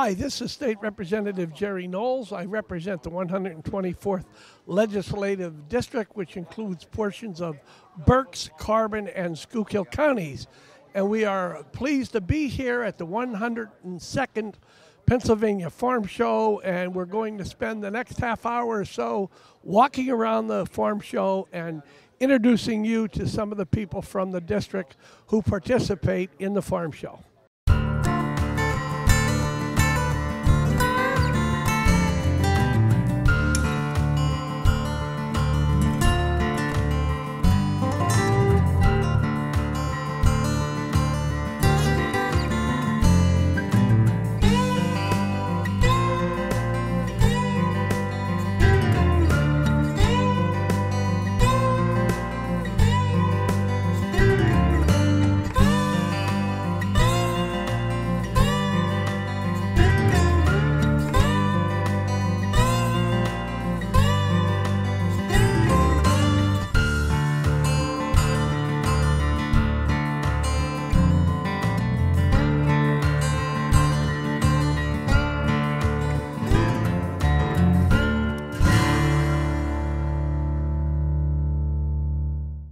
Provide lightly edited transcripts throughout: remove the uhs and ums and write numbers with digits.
Hi, this is State Representative Jerry Knowles. I represent the 124th Legislative District, which includes portions of Berks, Carbon, and Schuylkill counties. And we are pleased to be here at the 102nd Pennsylvania Farm Show, and we're going to spend the next half hour or so walking around the farm show and introducing you to some of the people from the district who participate in the farm show.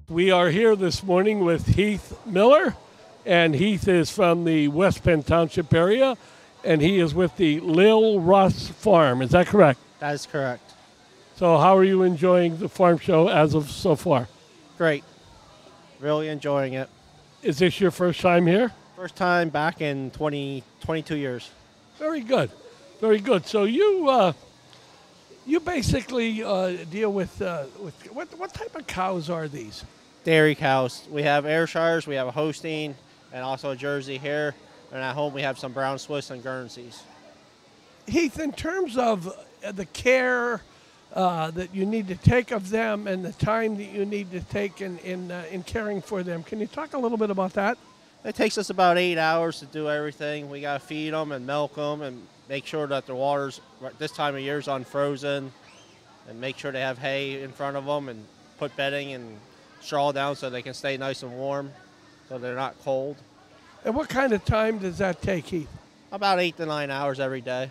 We are here this morning with Heath Miller, and Heath is from the West Penn Township area, and he is with the Lil Russ Farm. Is that correct? That is correct. So how are you enjoying the farm show as of so far? Great. Really enjoying it. Is this your first time here? First time back in 22 years. Very good. Very good. So you basically deal with what type of cows are these? Dairy cows. We have Ayrshires, we have a Holstein, and also a Jersey here. And at home we have some Brown Swiss and Guernseys. Heath, in terms of the care that you need to take of them and the time that you need to take in caring for them, can you talk a little bit about that? It takes us about 8 hours to do everything. We got to feed them and milk them and make sure that the water's, this time of year, is unfrozen, and make sure they have hay in front of them and put bedding and straw down so they can stay nice and warm so they're not cold. And what kind of time does that take, Heath? About 8 to 9 hours every day.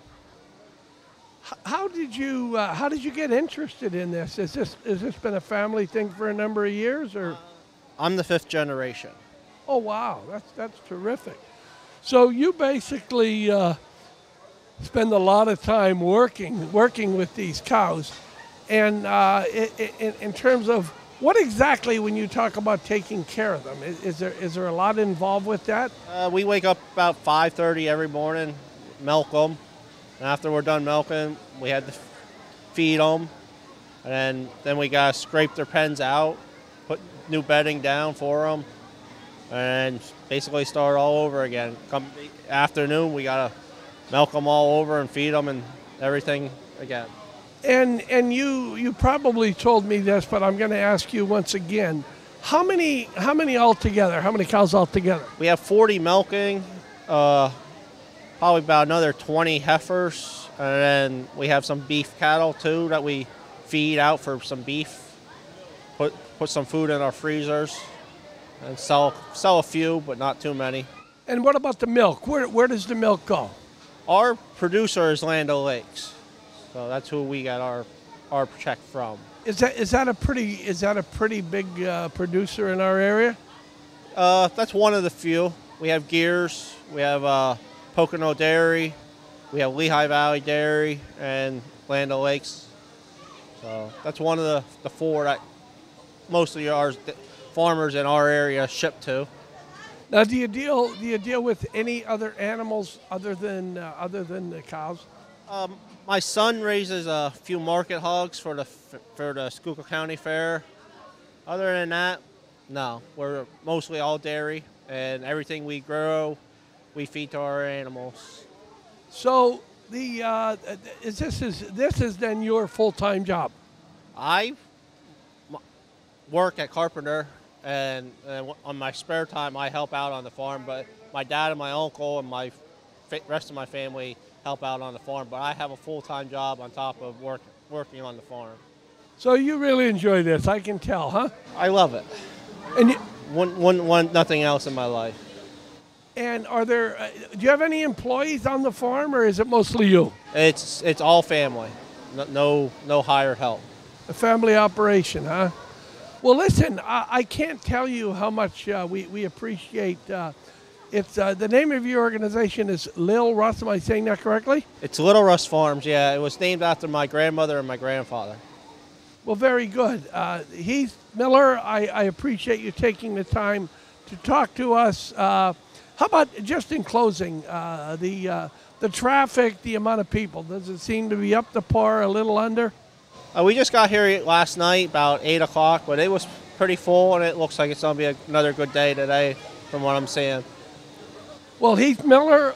How did you get interested in this? Has this been a family thing for a number of years, or? I'm the 5th generation. Oh wow, that's terrific. So you basically spend a lot of time working with these cows, and in terms of what exactly, when you talk about taking care of them, is there a lot involved with that? We wake up about 5:30 every morning, milk them, and after we're done milking, we had to feed them, and then we got to scrape their pens out, put new bedding down for them, and basically start all over again. Come afternoon, we got to milk them all over and feed them and everything again. And you probably told me this, but I'm going to ask you once again. How many altogether? How many cows altogether? We have 40 milking, probably about another 20 heifers, and then we have some beef cattle too that we feed out for some beef. Put some food in our freezers, and sell a few, but not too many. And what about the milk? Where does the milk go? Our producer is Land O'Lakes. So that's who we got our check from. Is that a pretty big producer in our area? That's one of the few. We have Gears, we have Pocono Dairy, we have Lehigh Valley Dairy, and Land O'Lakes. So that's one of the four that most of our farmers in our area ship to. Now, do you deal with any other animals other than the cows? My son raises a few market hogs for the Schuylkill County Fair. Other than that, no. We're mostly all dairy, and everything we grow, we feed to our animals. So this is then your full-time job? I work at Carpenter, and on my spare time, I help out on the farm. But my dad and my uncle and my rest of my family help out on the farm, but I have a full-time job on top of working on the farm. So you really enjoy this, I can tell, huh? I love it. And Wouldn't want nothing else in my life. And are there? Do you have any employees on the farm, or is it mostly you? It's all family, no hired help. A family operation, huh? Well, listen, I can't tell you how much we appreciate. It's the name of your organization is Lil Russ. Am I saying that correctly? It's Little Russ Farms. Yeah, it was named after my grandmother and my grandfather. Well, very good. Heath Miller, I appreciate you taking the time to talk to us. How about just in closing, the traffic, the amount of people? Does it seem to be up to par, a little under? We just got here last night about 8 o'clock, but it was pretty full, and it looks like it's going to be another good day today from what I'm seeing. Well, Heath Miller,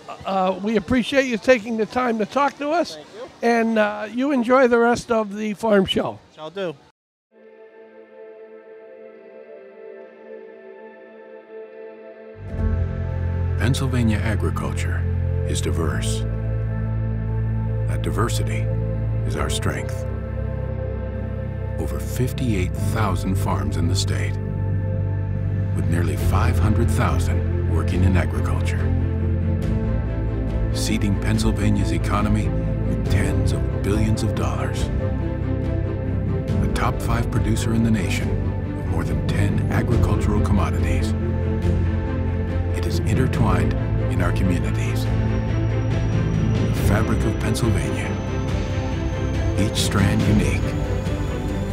we appreciate you taking the time to talk to us. Thank you. And you enjoy the rest of the farm show. Shall do. Pennsylvania agriculture is diverse. That diversity is our strength. Over 58,000 farms in the state, with nearly 500,000 working in agriculture, seeding Pennsylvania's economy with tens of billions of dollars. A top 5 producer in the nation with more than 10 agricultural commodities. It is intertwined in our communities. The fabric of Pennsylvania, each strand unique,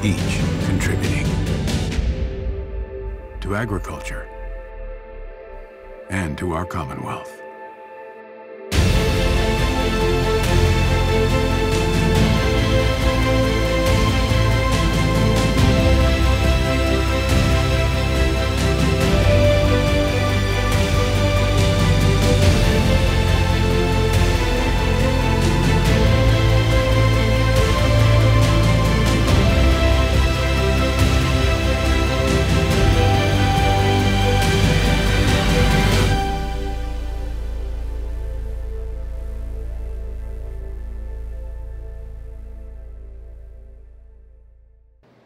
each contributing to agriculture and to our Commonwealth.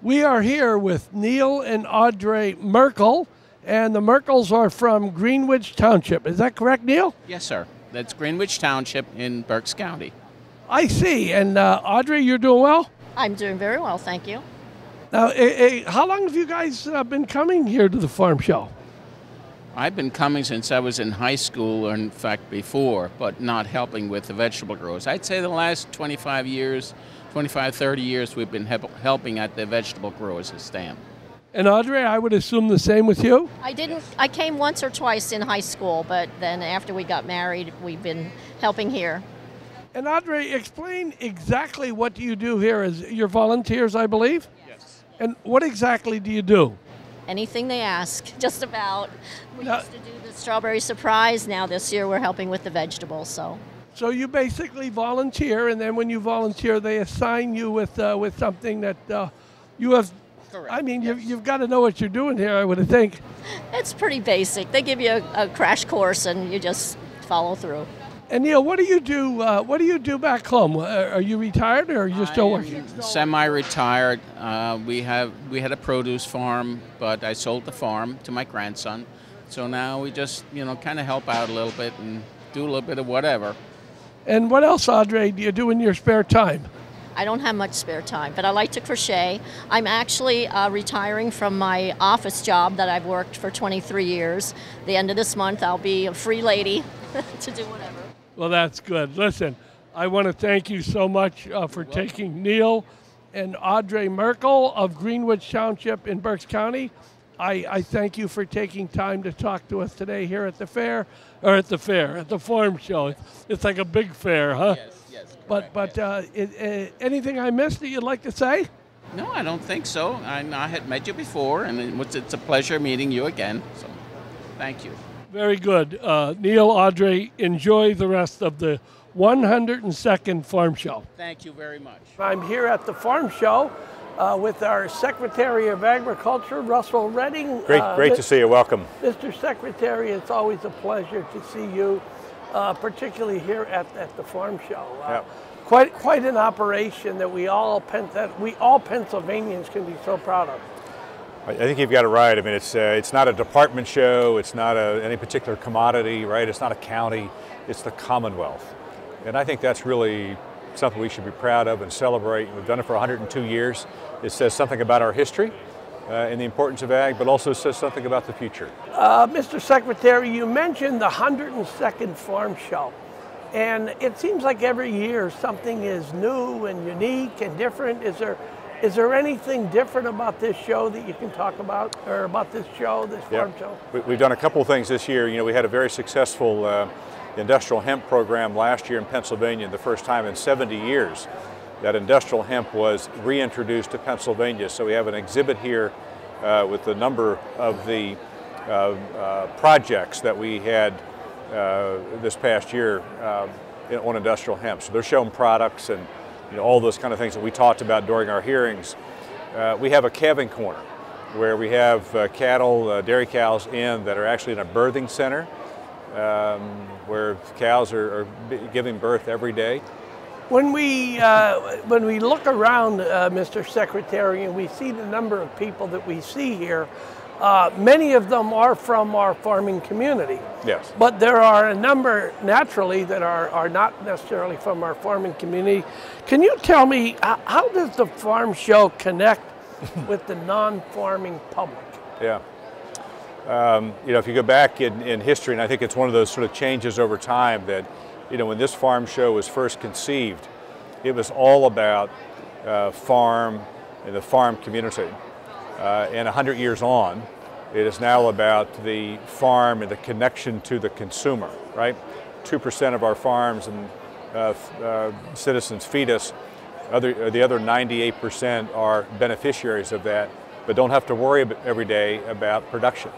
We are here with Neil and Audrey Merkel, and the Merkels are from Greenwich Township. Is that correct, Neil? Yes, sir. That's Greenwich Township in Berks County. I see. And Audrey, you're doing well? I'm doing very well, thank you. Now, how long have you guys been coming here to the farm show? I've been coming since I was in high school, or in fact before, but not helping with the vegetable growers. I'd say the last 25 years, 25, 30 years, we've been helping at the vegetable growers stand. And Audrey, I would assume the same with you? I came once or twice in high school, but then after we got married, we've been helping here. And Audrey, explain exactly what do you do here as you're volunteers, I believe? Yes. And what exactly do you do? Anything they ask, just about. We used to do the strawberry surprise. Now this year we're helping with the vegetables, So you basically volunteer, and then when you volunteer, they assign you with something that you have. Correct. I mean, Yes. you've got to know what you're doing here, I would think. It's pretty basic. They give you a crash course and you just follow through. And Neil, what do you do? What do you do back home? Are you retired, or are you still working? Semi-retired. We had a produce farm, but I sold the farm to my grandson. So now we just kind of help out a little bit and do a little bit of whatever. And what else, Audrey, do you do in your spare time? I don't have much spare time, but I like to crochet. I'm actually retiring from my office job that I've worked for 23 years. The end of this month, I'll be a free lady to do whatever. Well, that's good. Listen, I want to thank you so much for taking Neil and Audrey Merkel of Greenwich Township in Berks County. I thank you for taking time to talk to us today here at the fair, or at the farm show. It's like a big fair, huh? Yes. But anything I missed that you'd like to say? No, I don't think so. I had met you before, and it's a pleasure meeting you again. So, thank you. Very good. Neil, Audrey, enjoy the rest of the 102nd Farm Show. Thank you very much. I'm here at the Farm Show with our Secretary of Agriculture, Russell Redding. Great to see you. Welcome. Mr. Secretary, it's always a pleasure to see you, particularly here at the Farm Show. Yep. Quite an operation that we all Pennsylvanians can be so proud of. I think you've got it right. I mean, it's not a department show. It's not any particular commodity, right? It's not a county. It's the Commonwealth. And I think that's really something we should be proud of and celebrate. We've done it for 102 years. It says something about our history and the importance of ag, but also says something about the future. Mr. Secretary, you mentioned the 102nd Farm Show. And it seems like every year something is new and unique and different. Is there anything different about this show that you can talk about, or about this show, this farm show? We've done a couple of things this year. You know, we had a very successful industrial hemp program last year in Pennsylvania, the first time in 70 years that industrial hemp was reintroduced to Pennsylvania. So we have an exhibit here with a number of the projects that we had this past year on industrial hemp. So they're showing products and all those kind of things that we talked about during our hearings. We have a calving corner where we have cattle, dairy cows that are actually in a birthing center where cows are giving birth every day. When we look around, Mr. Secretary, and we see the number of people that we see here, many of them are from our farming community. Yes. But there are a number, naturally, that are not necessarily from our farming community. Can you tell me, how does the farm show connect with the non-farming public? Yeah. If you go back in history, and I think it's one of those sort of changes over time that, when this farm show was first conceived, it was all about farm and the farm community. And 100 years on, it is now about the farm and the connection to the consumer, right? 2% of our farms and citizens feed us. The other 98% are beneficiaries of that, but don't have to worry every day about production.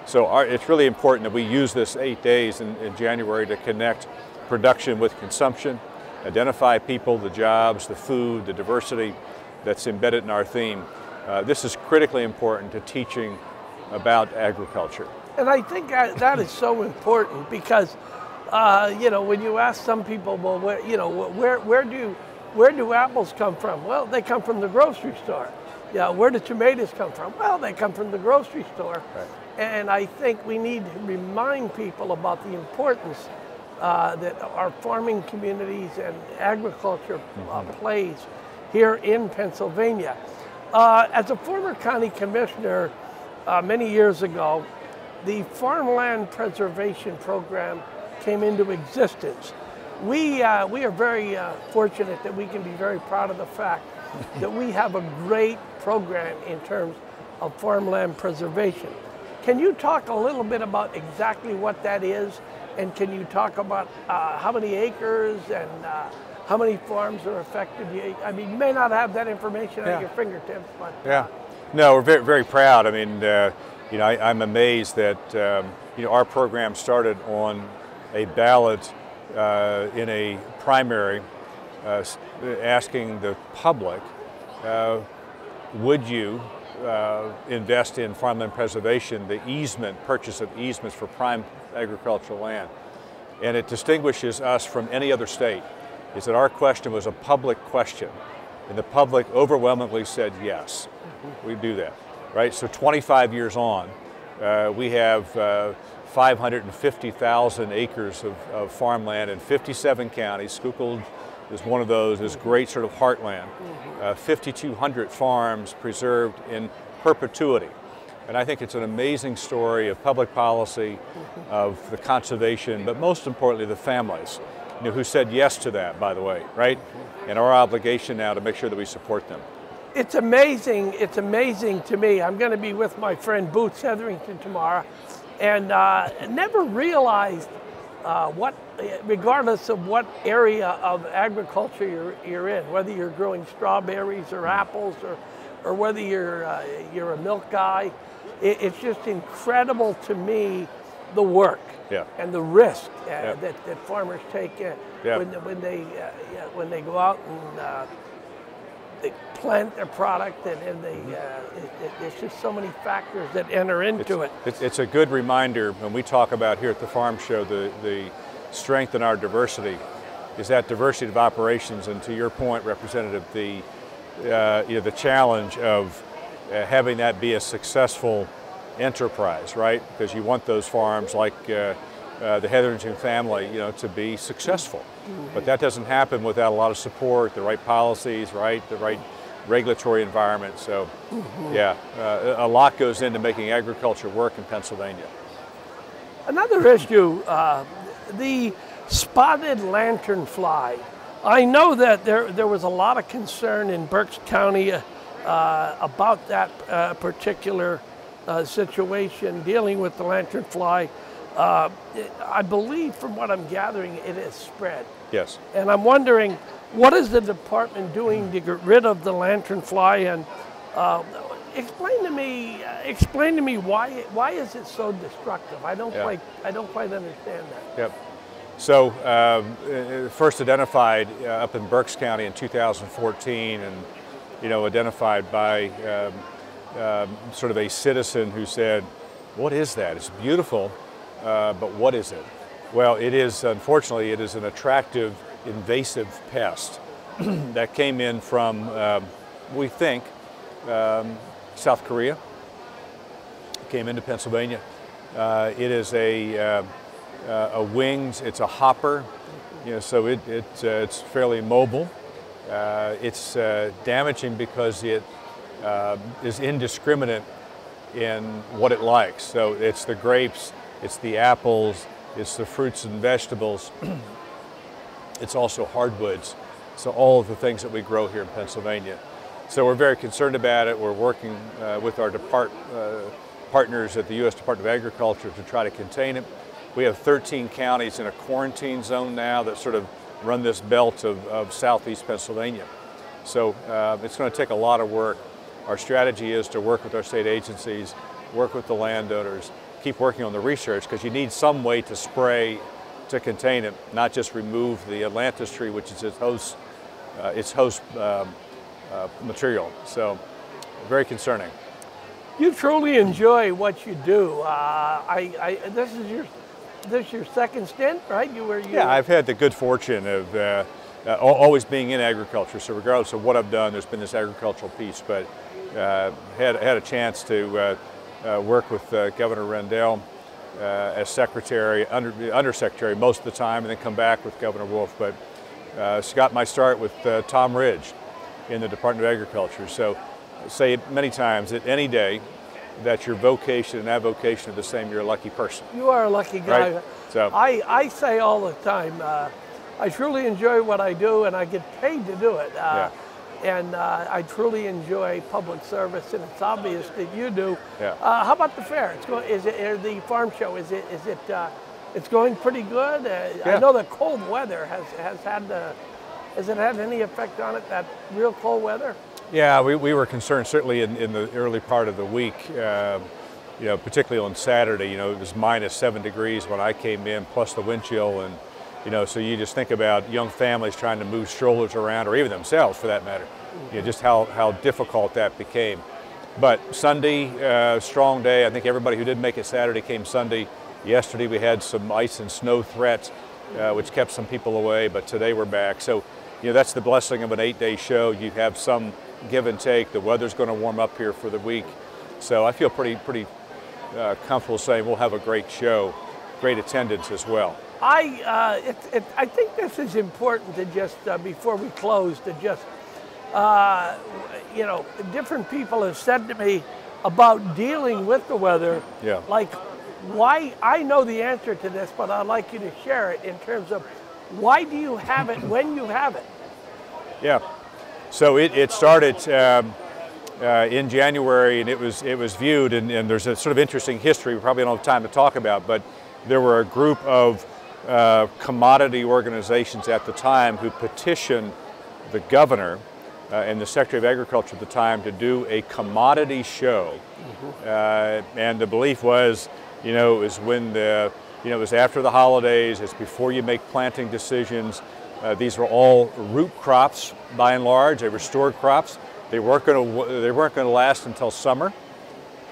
So it's really important that we use this 8 days in January to connect production with consumption, identify people, the jobs, the food, the diversity that's embedded in our theme. This is critically important to teaching about agriculture. And I think that is so important because, when you ask some people, well, where do apples come from? Well, they come from the grocery store. Yeah, where do tomatoes come from? Well, they come from the grocery store. Right. And I think we need to remind people about the importance that our farming communities and agriculture plays here in Pennsylvania. As a former county commissioner many years ago, the Farmland Preservation Program came into existence. We are very fortunate that we can be very proud of the fact that we have a great program in terms of farmland preservation. Can you talk a little bit about exactly what that is? And can you talk about how many acres and how many farms are affected? I mean, you may not have that information at your fingertips, but... Yeah. No, we're very, very proud. I mean, I'm amazed that, our program started on a ballot in a primary asking the public, would you invest in farmland preservation, the purchase of easements for prime agricultural land? And it distinguishes us from any other state, is that our question was a public question, and the public overwhelmingly said yes, we do that, right? So 25 years on, we have 550,000 acres of farmland in 57 counties. Schuylkill is one of those, this great sort of heartland. 5,200 farms preserved in perpetuity. And I think it's an amazing story of public policy, of the conservation, but most importantly, the families, who said yes to that, by the way, right? And our obligation now to make sure that we support them. It's amazing to me. I'm going to be with my friend Boots Hetherington tomorrow, and never realized regardless of what area of agriculture you're in, whether you're growing strawberries or apples or whether you're a milk guy, it's just incredible to me the work and the risk that farmers take when they go out and they plant their product and there's just so many factors that enter into it. It's a good reminder when we talk about here at the Farm Show the strength in our diversity is that diversity of operations, and to your point, Representative, the challenge of having that be a successful enterprise, right? Because you want those farms like the Hetherington family, you know, to be successful. But that doesn't happen without a lot of support, the right policies, right? The right regulatory environment. So, yeah, a lot goes into making agriculture work in Pennsylvania. Another issue, the spotted lanternfly. I know that there was a lot of concern in Berks County about that particular situation dealing with the lanternfly. I believe, from what I'm gathering, it has spread. Yes. And I'm wondering, what is the department doing to get rid of the lanternfly? And explain to me why is it so destructive? I don't quite understand that. Yep. So first identified up in Berks County in 2014, and identified by sort of a citizen who said, "What is that? It's beautiful, but what is it?" Well, it is, unfortunately, it is an attractive, invasive pest that came in from, we think, South Korea. It came into Pennsylvania. It is a winged, it's a hopper, so it's fairly mobile. It's damaging because it is indiscriminate in what it likes. So it's the grapes, it's the apples, it's the fruits and vegetables. It's also hardwoods. So all of the things that we grow here in Pennsylvania. So we're very concerned about it. We're working with our partners at the U.S. Department of Agriculture to try to contain it. We have 13 counties in a quarantine zone now that sort of run this belt of southeast Pennsylvania. So it's going to take a lot of work. Our strategy is to work with our state agencies, work with the landowners, keep working on the research, because you need some way to spray to contain it, not just remove the Atlantis tree, which is its host material. So very concerning. You truly enjoy what you do. This is your second stint, right? Yeah, I've had the good fortune of always being in agriculture. So regardless of what I've done, there's been this agricultural piece. But had a chance to work with Governor Rendell as secretary, undersecretary most of the time, and then come back with Governor Wolf. But got my start with Tom Ridge in the Department of Agriculture. So I say it many times that any day that your vocation and avocation are the same, you're a lucky person. You are a lucky guy. Right? So I say all the time, I truly enjoy what I do, and I get paid to do it. And I truly enjoy public service, and it's obvious that you do. Yeah. How about the fair? The farm show? It's going pretty good. Yeah. I know the cold weather has it had any effect on it? That real cold weather? Yeah, we were concerned certainly in the early part of the week. Particularly on Saturday. It was -7 degrees when I came in, plus the wind chill, and so you just think about young families trying to move strollers around, or even themselves for that matter. Just how difficult that became. But Sunday, strong day. I think everybody who didn't make it Saturday came Sunday. Yesterday we had some ice and snow threats, which kept some people away, but today we're back. So, that's the blessing of an 8-day show. You have some give and take. The weather's going to warm up here for the week. So I feel pretty comfortable saying we'll have a great show, great attendance as well. I think this is important to just, before we close, to just, different people have said to me about dealing with the weather. Yeah. Like, why, I know the answer to this, but I'd like you to share it in terms of why do you have it when you have it? Yeah. So it started in January, and it was viewed, and there's a sort of interesting history we probably don't have time to talk about, but there were a group of commodity organizations at the time who petitioned the governor and the Secretary of Agriculture at the time to do a commodity show. And the belief was, it was when it was after the holidays, it's before you make planting decisions. These were all root crops by and large. They were stored crops. They weren't going to last until summer,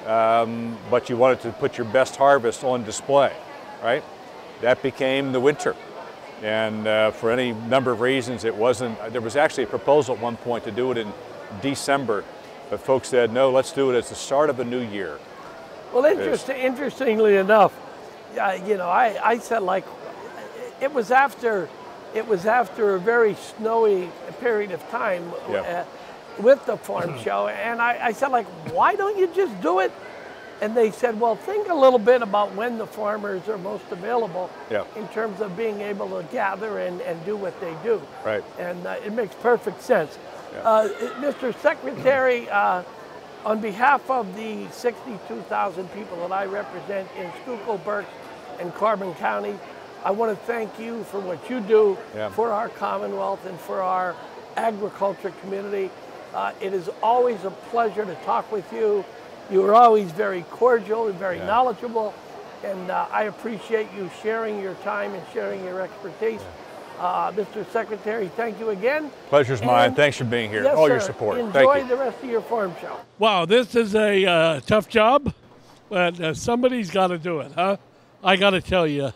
but you wanted to put your best harvest on display, right? That became the winter, and for any number of reasons, it wasn't. There was actually a proposal at one point to do it in December, But folks said, no, let's do it as the start of a new year. Well, interestingly enough, I said, like, it was after a very snowy period of time with the farm show, and I said, like, why don't you just do it? And they said, well, think a little bit about when the farmers are most available in terms of being able to gather and do what they do. Right. And it makes perfect sense. Mr. Secretary, on behalf of the 62,000 people that I represent in Schuylkill, Berks, and Carbon County, I want to thank you for what you do for our Commonwealth and for our agriculture community. It is always a pleasure to talk with you. You are always very cordial and very knowledgeable, and I appreciate you sharing your time and sharing your expertise. Mr. Secretary, thank you again. Pleasure's mine. Thanks for being here. Yes, All sir. your support. Enjoy Thank you. the rest of your farm show. Wow, this is a tough job, but somebody's got to do it, huh? I got to tell you,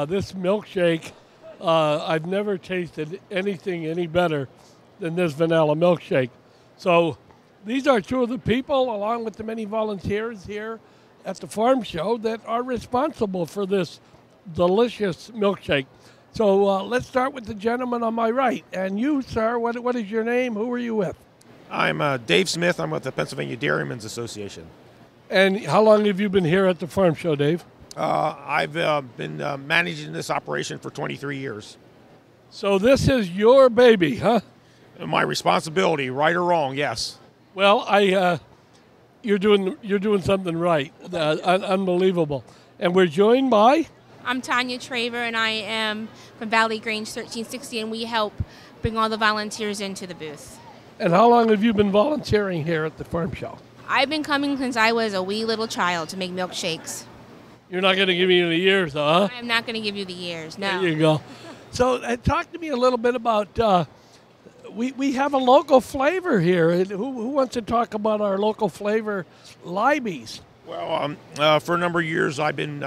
this milkshake, I've never tasted anything any better than this vanilla milkshake. So these are two of the people, along with the many volunteers here at the farm show, that are responsible for this delicious milkshake. So let's start with the gentleman on my right. And you, sir, what is your name? Who are you with? I'm Dave Smith. I'm with the Pennsylvania Dairymen's Association. And how long have you been here at the farm show, Dave? I've been managing this operation for 23 years. So this is your baby, huh? My responsibility, right or wrong, yes. Well, you're doing something right. Unbelievable. And we're joined by? I'm Tanya Traver, and I am from Valley Grange 1360, and we help bring all the volunteers into the booth. And how long have you been volunteering here at the farm show? I've been coming since I was a wee little child to make milkshakes. You're not going to give me the years, huh? I'm not going to give you the years, no. There you go. So talk to me a little bit about, we have a local flavor here. Who wants to talk about our local flavor, Libby's? Well, for a number of years, I've been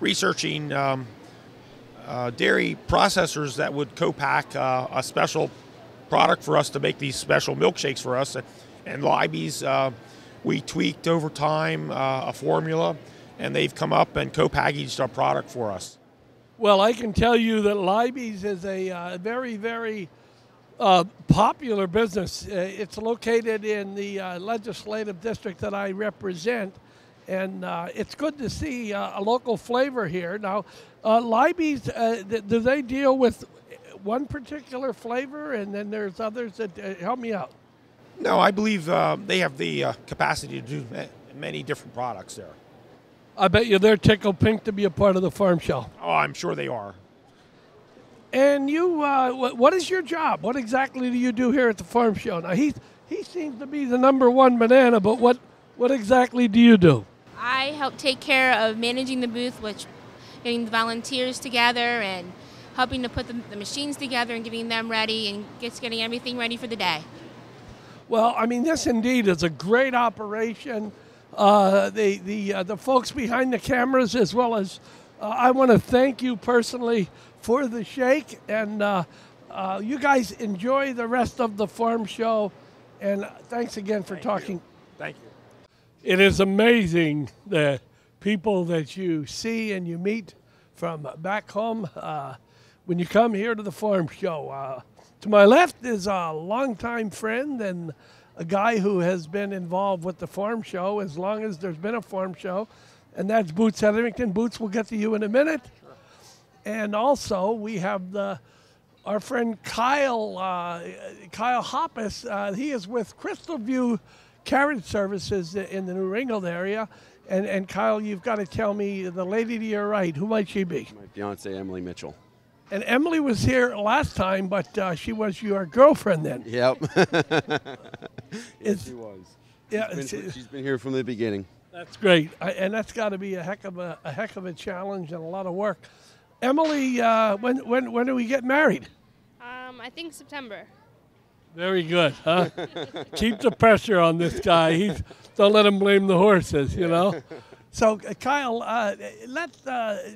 researching dairy processors that would co-pack a special product for us to make these special milkshakes for us. And Libby's, we tweaked over time a formula, and they've come up and co-packaged our product for us. Well, I can tell you that Libby's is a very, very popular business. It's located in the legislative district that I represent. And it's good to see a local flavor here. Now, Libby's, do they deal with one particular flavor, and then there's others that help me out? No, I believe they have the capacity to do many different products there. I bet you they're tickled pink to be a part of the farm show. Oh, I'm sure they are. And you, what is your job? What exactly do you do here at the farm show? Now, he seems to be the #1 banana, but what exactly do you do? I help take care of managing the booth, which getting the volunteers together and helping to put the machines together and getting them ready and getting everything ready for the day. Well, I mean, this indeed is a great operation. The folks behind the cameras, as well as I want to thank you personally for the shake, and you guys enjoy the rest of the farm show. And thanks again for talking. Thank you. It is amazing the people that you see and you meet from back home when you come here to the farm show. To my left is a longtime friend and a guy who has been involved with the farm show as long as there's been a farm show, and that's Boots Hetherington. Boots, we'll get to you in a minute. Sure. And also we have our friend Kyle Hoppus. He is with Crystal View Carriage Services in the New Ringgold area. And Kyle, you've got to tell me, the lady to your right, who might she be? My fiance, Emily Mitchell. And Emily was here last time, but she was your girlfriend then. Yep. Yes, she was. Yeah, she's been here from the beginning. That's great, and that's got to be a heck of a challenge and a lot of work. Emily, when do we get married? I think September. Very good, huh? Keep the pressure on this guy. Don't let him blame the horses, you know. So, Kyle, let's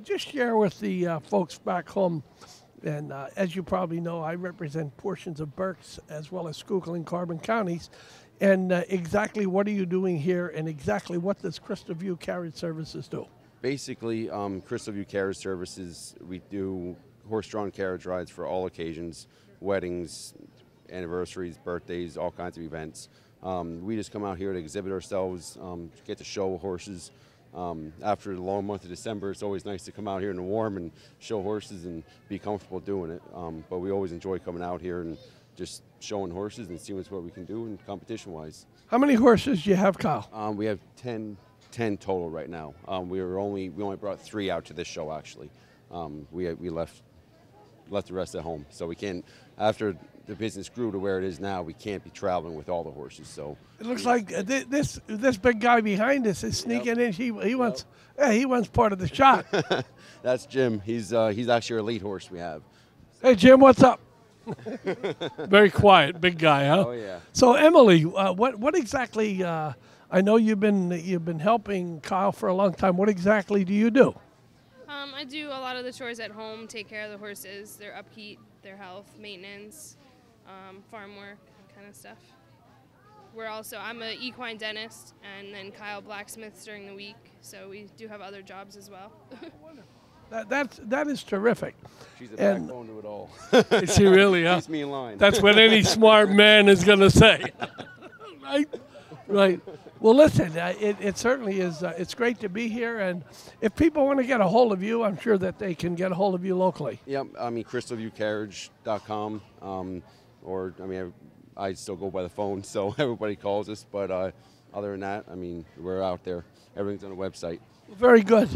just share with the folks back home And as you probably know, I represent portions of Berks as well as Schuylkill and Carbon counties. And exactly what are you doing here, and exactly what does Crystal View Carriage Services do? Basically, Crystal View Carriage Services, we do horse-drawn carriage rides for all occasions, weddings, anniversaries, birthdays, all kinds of events. We just come out here to exhibit ourselves, get to show horses. After the long month of December, it's always nice to come out here in the warm and show horses and be comfortable doing it. But we always enjoy coming out here and just showing horses and seeing what we can do in competition-wise. How many horses do you have, Kyle? We have 10 total right now. We only brought 3 out to this show, actually. We left the rest at home, so we can't. After the business grew to where it is now, we can't be traveling with all the horses. So it looks like this big guy behind us is sneaking in. He wants part of the shot. That's Jim. He's actually our lead horse we have. Hey Jim, what's up? Very quiet, big guy, huh? Oh yeah. So Emily, what exactly? I know you've been helping Kyle for a long time. What exactly do you do? I do a lot of the chores at home, take care of the horses, their upkeep, their health, maintenance, farm work, kind of stuff. I'm an equine dentist, and then Kyle blacksmiths during the week, so we do have other jobs as well. That is terrific. She's a backbone to it all. Is she really? Huh? Keeps me in line. That's what any smart man is going to say, right? Well, listen, it certainly is. It's great to be here, and if people want to get a hold of you, I'm sure that they can get a hold of you locally. Yep, crystalviewcarriage.com, or I still go by the phone, so everybody calls us. But other than that, we're out there. Everything's on the website. Very good.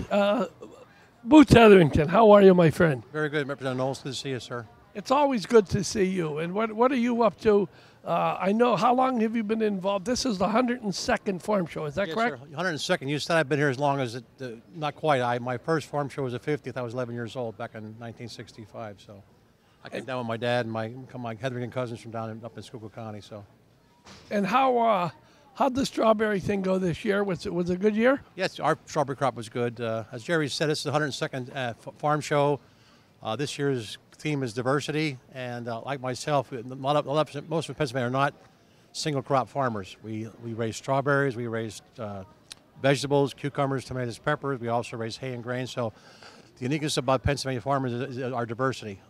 Boots Etherington, how are you, my friend? Very good, Representative Knowles. Good to see you, sir. It's always good to see you. And what are you up to? I know, how long have you been involved? This is the 102nd farm show, is that correct? Sir. 102nd. You said I've been here as long as not quite. My first farm show was the 50th. I was 11 years old back in 1965. So I came down with my dad and my Hetherington cousins from up in Schuylkill County. So. And how'd the strawberry thing go this year? Was it a good year? Yes, our strawberry crop was good. As Jerry said, this is the 102nd farm show. This year's theme is diversity, and like myself, most of Pennsylvania are not single crop farmers. We raise strawberries, we raise vegetables, cucumbers, tomatoes, peppers. We also raise hay and grain. So the uniqueness about Pennsylvania farmers is our diversity.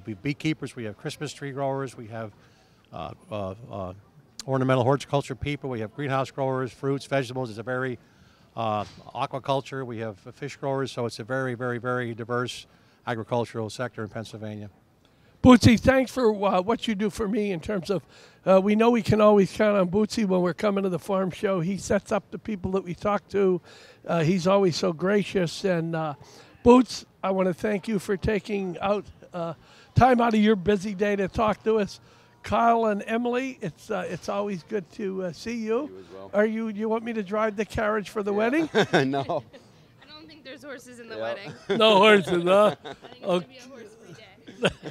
We beekeepers, we have Christmas tree growers, we have ornamental horticulture people, we have greenhouse growers, fruits, vegetables. It's a very aquaculture. We have fish growers, so it's a very, very, very diverse agricultural sector in Pennsylvania. Bootsy, thanks for what you do for me in terms of, we know we can always count on Bootsy when we're coming to the farm show. He sets up the people that we talk to. He's always so gracious. And Boots, I want to thank you for taking out time out of your busy day to talk to us. Kyle and Emily, it's always good to see you. You as well. You want me to drive the carriage for the wedding? No. There's horses in the wedding. No horses, huh? I think it's going to be a horse-free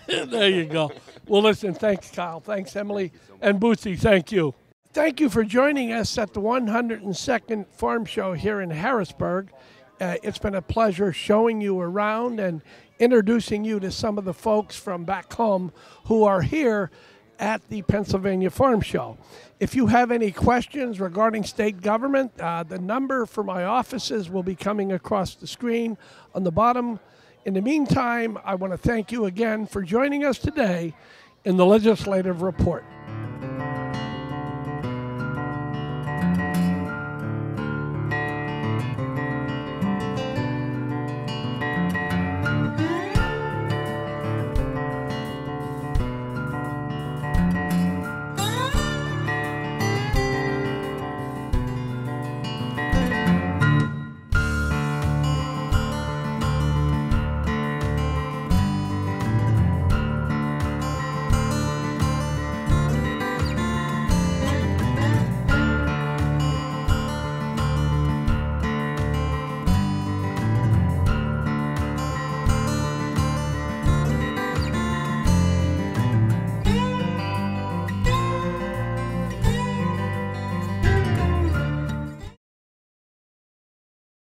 day. There you go. Well, listen, thanks, Kyle. Thanks, Emily. And Bootsy, thank you. Thank you for joining us at the 102nd Farm Show here in Harrisburg. It's been a pleasure showing you around and introducing you to some of the folks from back home who are here at the Pennsylvania Farm Show. If you have any questions regarding state government, the number for my offices will be coming across the screen on the bottom. In the meantime, I want to thank you again for joining us today in the Legislative Report.